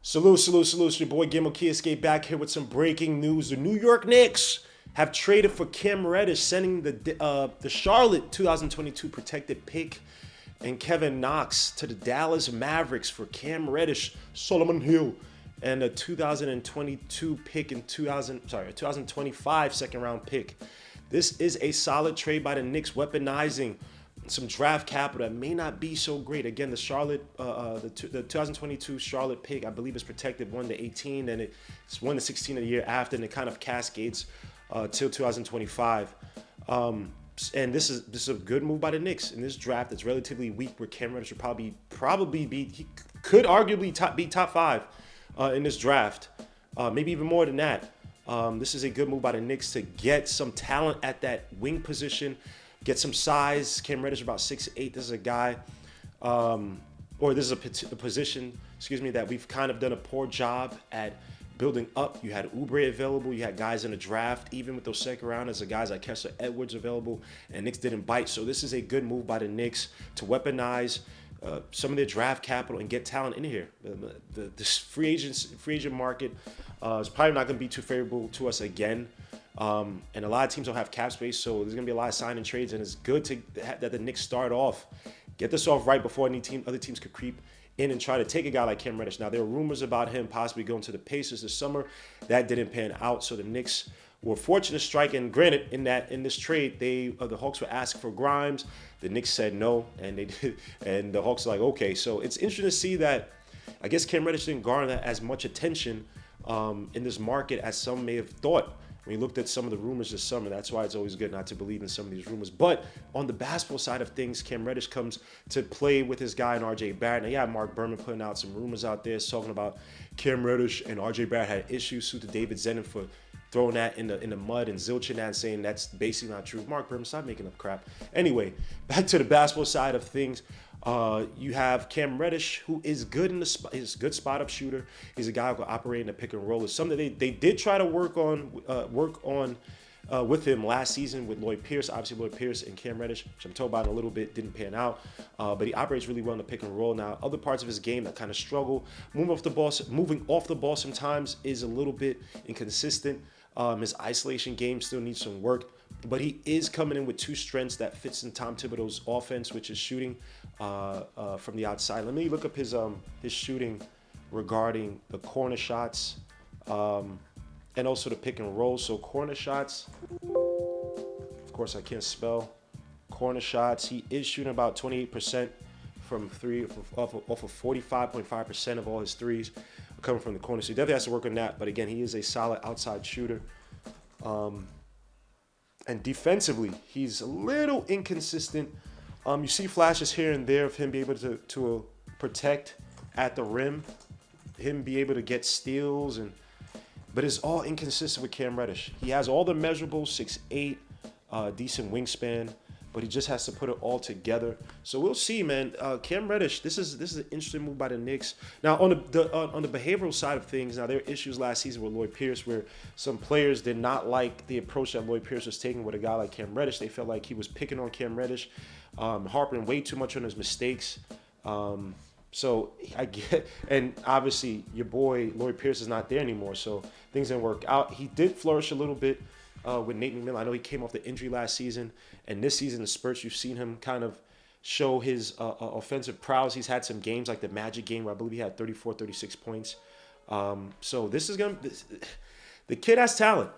Salute, salute, salute. It's your boy Gamo Escape back here with some breaking news. The New York Knicks have traded for Cam Reddish, sending the Charlotte 2022 protected pick and Kevin Knox to the Dallas Mavericks for Cam Reddish, Solomon Hill, and a 2022 pick and 2025 second round pick. This is a solid trade by the Knicks, weaponizing some draft capital that may not be so great. Again, the 2022 Charlotte pick, I believe, is protected 1 to 18, and it's 1 to 16 of the year after, and it kind of cascades till 2025. And this is a good move by the Knicks in this draft. It's relatively weak, where Cam Reddish would probably be, he could arguably be top 5 in this draft, maybe even more than that. This is a good move by the Knicks to get some talent at that wing position. Get some size. Cam Reddish about 6'8". This is a guy, or this is a position, that we've kind of done a poor job at building up. You had Oubre available. You had guys in the draft, even with those second rounders, the guys like Kessler Edwards available, and Knicks didn't bite. So this is a good move by the Knicks to weaponize some of their draft capital and get talent in here. This free agent market is probably not going to be too favorable to us again. And a lot of teams don't have cap space, so there's going to be a lot of signing trades, and it's good that the Knicks start off, get this off right before other teams could creep in and try to take a guy like Cam Reddish. Now, there were rumors about him possibly going to the Pacers this summer. That didn't pan out, so the Knicks were fortunate to strike. And granted, in this trade, the Hawks were asking for Grimes. The Knicks said no, and they did, and the Hawks are like, okay. So it's interesting to see that. I guess Cam Reddish didn't garner as much attention in this market as some may have thought. We looked at some of the rumors this summer. That's why it's always good not to believe in some of these rumors. But on the basketball side of things, Cam Reddish comes to play with his guy in RJ Barrett. Now, Mark Berman putting out some rumors out there talking about Cam Reddish and RJ Barrett had issues. Sued to David Zennon for throwing that in the mud and zilching that and saying that's basically not true. Mark Berman, stop making up crap. Anyway, back to the basketball side of things. You have Cam Reddish, who is good in he's a good spot up shooter. He's a guy who can operate in the pick and roll. It's something they did try to work on with him last season with Lloyd Pierce. Obviously, Lloyd Pierce and Cam Reddish, which I'm told about in a little bit, didn't pan out. But he operates really well in the pick and roll. Now, other parts of his game that kind of struggle, moving off the ball sometimes is a little bit inconsistent. His isolation game still needs some work. But he is coming in with two strengths that fits in Tom Thibodeau's offense, which is shooting from the outside. Let me look up his shooting regarding the corner shots and also the pick and roll. So corner shots, of course I can't spell. Corner shots, he is shooting about 28% from three, off of 45.5% of all his threes coming from the corner. So he definitely has to work on that. But again, he is a solid outside shooter. And defensively, he's a little inconsistent. You see flashes here and there of him be able to protect at the rim, him be able to get steals, but it's all inconsistent with Cam Reddish. He has all the measurables, 6'8", decent wingspan, but he just has to put it all together. So we'll see, man. Cam Reddish, this is an interesting move by the Knicks. Now, on the behavioral side of things, now there were issues last season with Lloyd Pierce where some players did not like the approach that Lloyd Pierce was taking with a guy like Cam Reddish. They felt like he was picking on Cam Reddish, harping way too much on his mistakes. So I get, and obviously your boy Lloyd Pierce is not there anymore, so things didn't work out. He did flourish a little bit with Nate McMillan. I know he came off the injury last season, and this season, the spurts, you've seen him kind of show his offensive prowess. He's had some games like the Magic game where I believe he had 34, 36 points. So the kid has talent.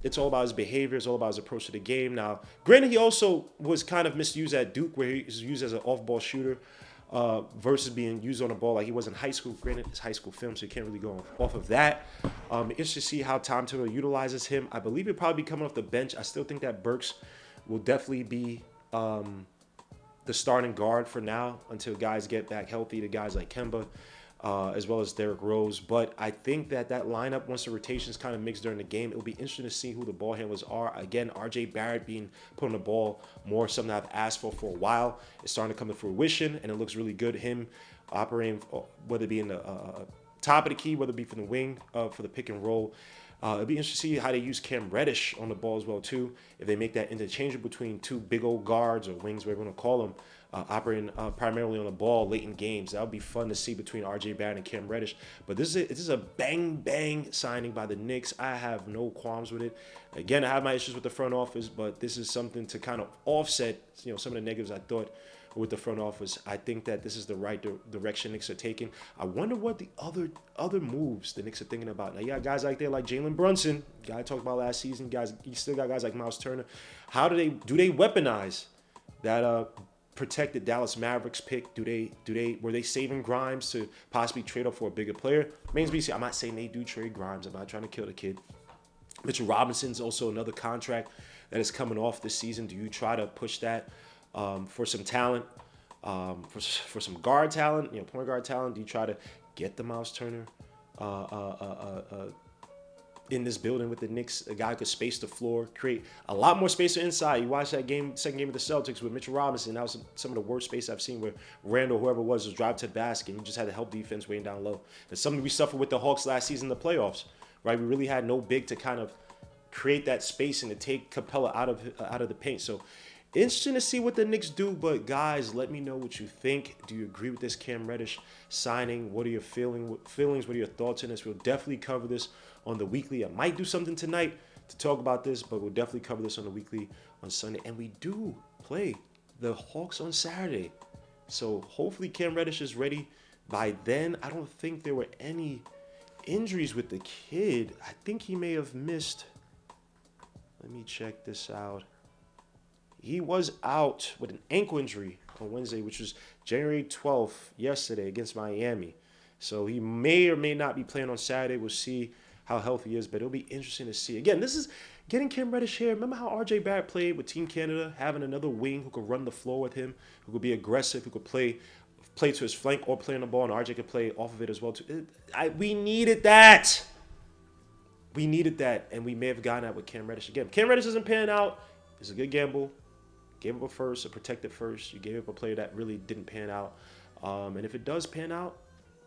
It's all about his behavior. It's all about his approach to the game. Now, granted, he also was kind of misused at Duke, where he was used as an off-ball shooter versus being used on the ball like he was in high school. Granted, it's high school film, so you can't really go off of that. It's to see how Tom Thibodeau utilizes him. I believe he'll probably be coming off the bench. I still think that Burks will definitely be the starting guard for now until guys get back healthy, the guys like Kemba, as well as Derrick Rose. But I think that lineup, once the rotations kind of mix during the game, it'll be interesting to see who the ball handlers are. Again, RJ Barrett being put on the ball more, something I've asked for a while. It's starting to come to fruition, and it looks really good. Him operating, whether it be in the top of the key, whether it be from the wing, for the pick and roll. It'll be interesting to see how they use Cam Reddish on the ball as well, too. If they make that interchangeable between two big old guards or wings, whatever you want to call them. operating primarily on the ball late in games. That would be fun to see between R.J. Barrett and Cam Reddish. But this is a bang signing by the Knicks. I have no qualms with it. Again, I have my issues with the front office, but this is something to kind of offset, some of the negatives I thought with the front office. I think that this is the right direction Knicks are taking. I wonder what the other moves the Knicks are thinking about. Now, you got guys out there like Jalen Brunson, guy I talked about last season. Guys, you still got guys like Miles Turner. How do they weaponize that protected Dallas Mavericks pick? Were they saving Grimes to possibly trade up for a bigger player? Remains to be seen. I'm not saying they do trade Grimes. I'm not trying to kill the kid. Mitchell Robinson's also another contract that is coming off this season. Do you try to push that for some talent, for some guard talent, point guard talent? Do you try to get the Miles Turner in this building with the Knicks? A guy who could space the floor, create a lot more space inside. You watch that second game of the Celtics with Mitchell Robinson. That was some of the worst space I've seen, where Randall, whoever it was drive to the basket. And you just had to help defense weighing down low. That's something we suffered with the Hawks last season in the playoffs, right? We really had no big to kind of create that space and to take Capella out of the paint. So interesting to see what the Knicks do, but guys, let me know what you think. Do you agree with this Cam Reddish signing? What are your feelings? What are your thoughts on this? We'll definitely cover this on the weekly. I might do something tonight to talk about this, but we'll definitely cover this on the weekly on Sunday. And we do play the Hawks on Saturday. So hopefully Cam Reddish is ready by then. I don't think there were any injuries with the kid. I think he may have missed. Let me check this out. He was out with an ankle injury on Wednesday, which was January 12th, yesterday, against Miami. So he may or may not be playing on Saturday. We'll see how healthy he is, but it'll be interesting to see. Again, this is getting Cam Reddish here. Remember how R.J. Barrett played with Team Canada, having another wing who could run the floor with him, who could be aggressive, who could play to his flank or play on the ball, and R.J. could play off of it as well, too. We needed that. We needed that, and we may have gotten that with Cam Reddish. Again, Cam Reddish isn't panning out. It's a good gamble. Gave up a first, a protected first. You gave up a player that really didn't pan out. And if it does pan out,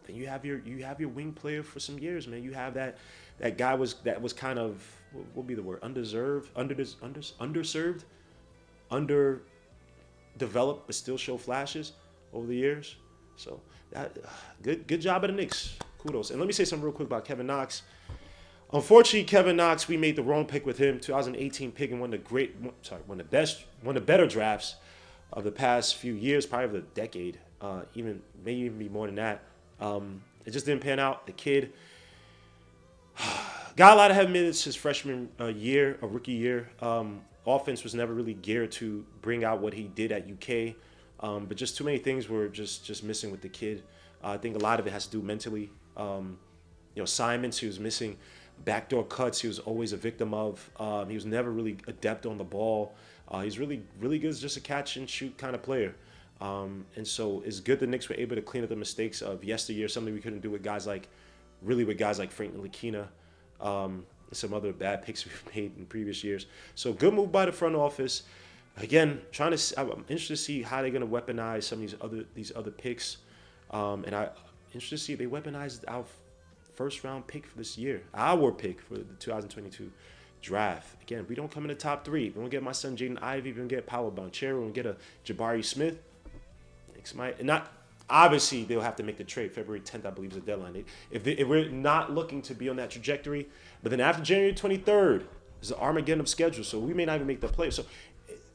then you have your wing player for some years, man. You have that guy that was kind of, what would be the word? Underserved, underdeveloped, but still show flashes over the years. So that good job at the Knicks. Kudos. And let me say something real quick about Kevin Knox. Unfortunately, Kevin Knox, we made the wrong pick with him. 2018 pick in one of the better drafts of the past few years, probably of the decade, maybe even be more than that. It just didn't pan out. The kid got a lot of heavy minutes his freshman year, a rookie year. Offense was never really geared to bring out what he did at UK, but just too many things were just missing with the kid. I think a lot of it has to do mentally. Assignments he was missing. Backdoor cuts he was always a victim of. He was never really adept on the ball. He's really, really good as just a catch and shoot kind of player. And so it's good the Knicks were able to clean up the mistakes of yesteryear, something we couldn't do with guys like Frank Ntilikina, and some other bad picks we've made in previous years. So good move by the front office. Again, I'm interested to see how they're going to weaponize some of these other picks. And I'm interested to see if they weaponize our first-round pick for this year, our pick for the 2022 draft. Again, we don't come in the top 3. We don't get my son Jaden Ivey. We don't get Paolo Banchero. We don't get a Jabari Smith. Obviously, they'll have to make the trade. February 10th, I believe, is the deadline. If we're not looking to be on that trajectory, but then after January 23rd is the Armageddon of schedule, so we may not even make the play. So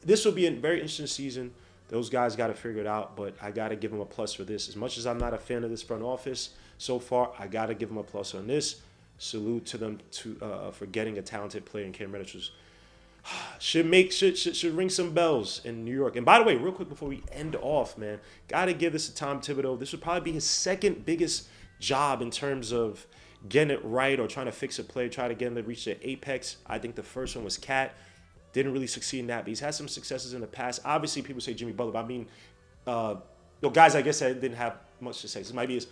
this will be a very interesting season. Those guys got to figure it out, but I got to give them a plus for this. As much as I'm not a fan of this front office so far, I got to give them a plus on this. Salute to them for getting a talented player in Cam Reddish. Should ring some bells in New York. And by the way, real quick before we end off, man, got to give this to Tom Thibodeau. This would probably be his second biggest job in terms of getting it right or trying to fix a play, try to get him to reach their apex. I think the first one was Cat. Didn't really succeed in that, but he's had some successes in the past. Obviously, people say Jimmy Butler, but I mean, guys, I guess that didn't have much to say. This might be his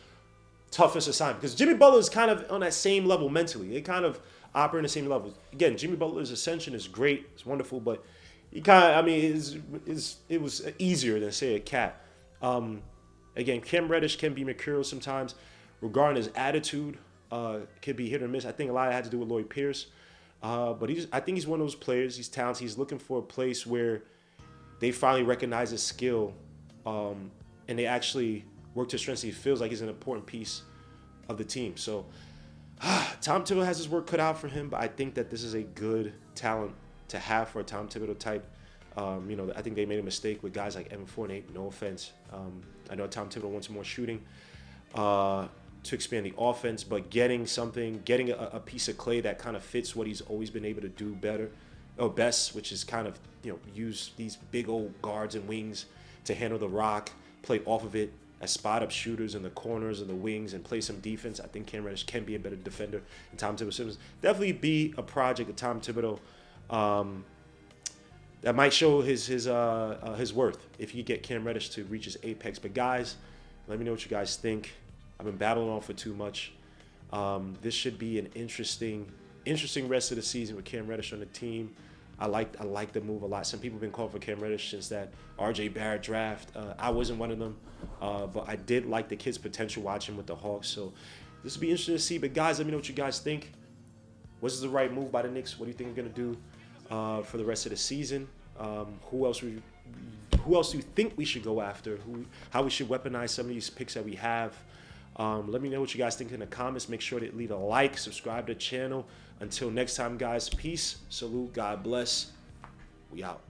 toughest assignment because Jimmy Butler is kind of on that same level mentally. They kind of operate on the same level. Again, Jimmy Butler's ascension is great. It's wonderful, but he it was easier than, say, a Cat. Again, Cam Reddish can be mercurial sometimes. Regarding his attitude, could be hit or miss. I think a lot of it had to do with Lloyd Pierce. But I think he's one of those players. He's talented. He's looking for a place where they finally recognize his skill and they actually work to strengths. He feels like he's an important piece of the team. So Tom Thibodeau has his work cut out for him, but I think that this is a good talent to have for a Tom Thibodeau type. You know, I think they made a mistake with guys like Evan Fournier. No offense. I know Tom Thibodeau wants more shooting to expand the offense, but getting a piece of clay that kind of fits what he's always been able to do best, which is kind of, you know, use these big old guards and wings to handle the rock, play off of it as spot-up shooters in the corners and the wings, and play some defense. I think Cam Reddish can be a better defender than Tom Thibodeau. Definitely be a project of Tom Thibodeau that might show his worth if you get Cam Reddish to reach his apex. But guys, let me know what you guys think. I've been battling on for too much. This should be an interesting rest of the season with Cam Reddish on the team. I like the move a lot. Some people have been calling for Cam Reddish since that RJ Barrett draft. I wasn't one of them, but I did like the kid's potential watching with the Hawks. So this will be interesting to see. But guys, let me know what you guys think. Was this the right move by the Knicks? What do you think they're gonna do for the rest of the season? Who else do you think we should go after? How we should weaponize some of these picks that we have? Let me know what you guys think in the comments. Make sure to leave a like, subscribe to the channel. Until next time, guys, peace, salute, God bless. We out.